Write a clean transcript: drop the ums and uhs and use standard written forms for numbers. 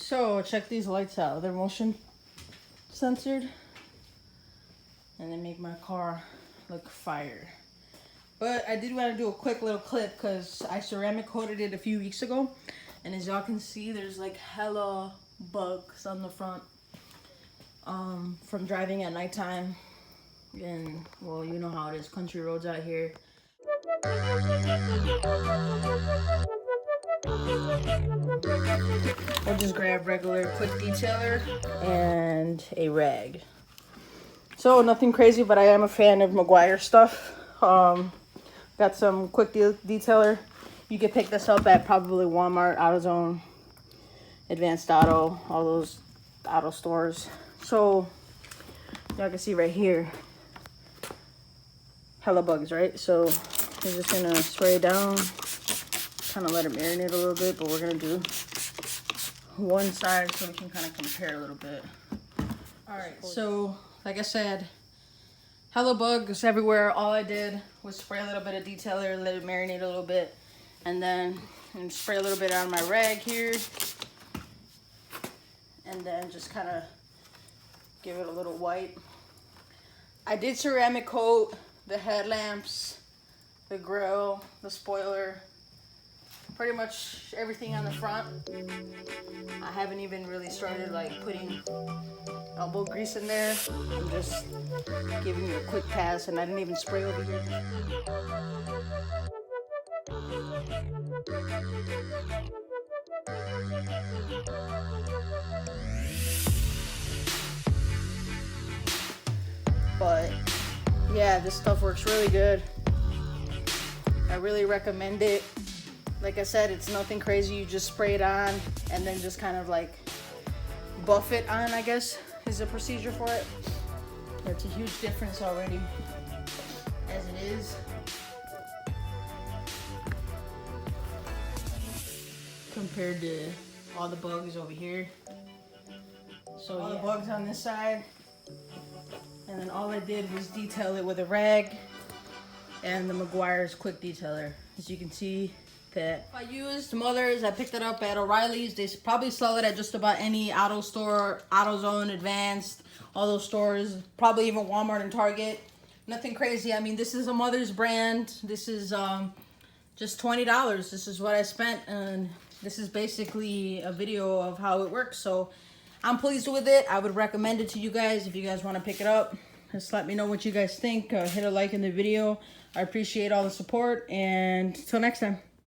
So check these lights out. They're motion censored. And they make my car look fire. But I did want to do a quick little clip because I ceramic coated it a few weeks ago. And as y'all can see, there's like hella bugs on the front from driving at nighttime. And well, you know how it is, country roads out here. We'll just grab regular quick detailer and a rag. So nothing crazy, but I am a fan of Meguiar stuff. Got some quick detailer. You can pick this up at probably Walmart, AutoZone, Advanced Auto, all those auto stores. So y'all can see right here, hella bugs, right? So we're just gonna spray it down, kind of let it marinate a little bit, but we're gonna do one side so we can kind of compare a little bit. All right, so like I said, hella bugs everywhere. All I did was spray a little bit of detailer, let it marinate a little bit, and then spray a little bit on my rag here, and then just kind of give it a little wipe. I did ceramic coat the headlamps, the grill, the spoiler, pretty much everything on the front. I haven't even really started like putting elbow grease in there. I'm just giving you a quick pass, and I didn't even spray over here. But yeah, this stuff works really good. I really recommend it. Like I said, it's nothing crazy. You just spray it on and then just kind of like buff it on, I guess, is the procedure for it. It's a huge difference already as it is. Compared to all the bugs over here. So all the bugs on this side. And then all I did was detail it with a rag and the Meguiar's quick detailer. As you can see, that I used Mothers. I picked it up at O'Reilly's. They probably sell it at just about any auto store, AutoZone, Advanced, all those stores, probably even Walmart and Target. Nothing crazy. I mean, this is a Mother's brand. This is just $20. This is what I spent, and this is basically a video of how it works. So I'm pleased with it. I would recommend it to you guys if you guys want to pick it up. Just let me know what you guys think. Hit a like in the video. I appreciate all the support, and until next time.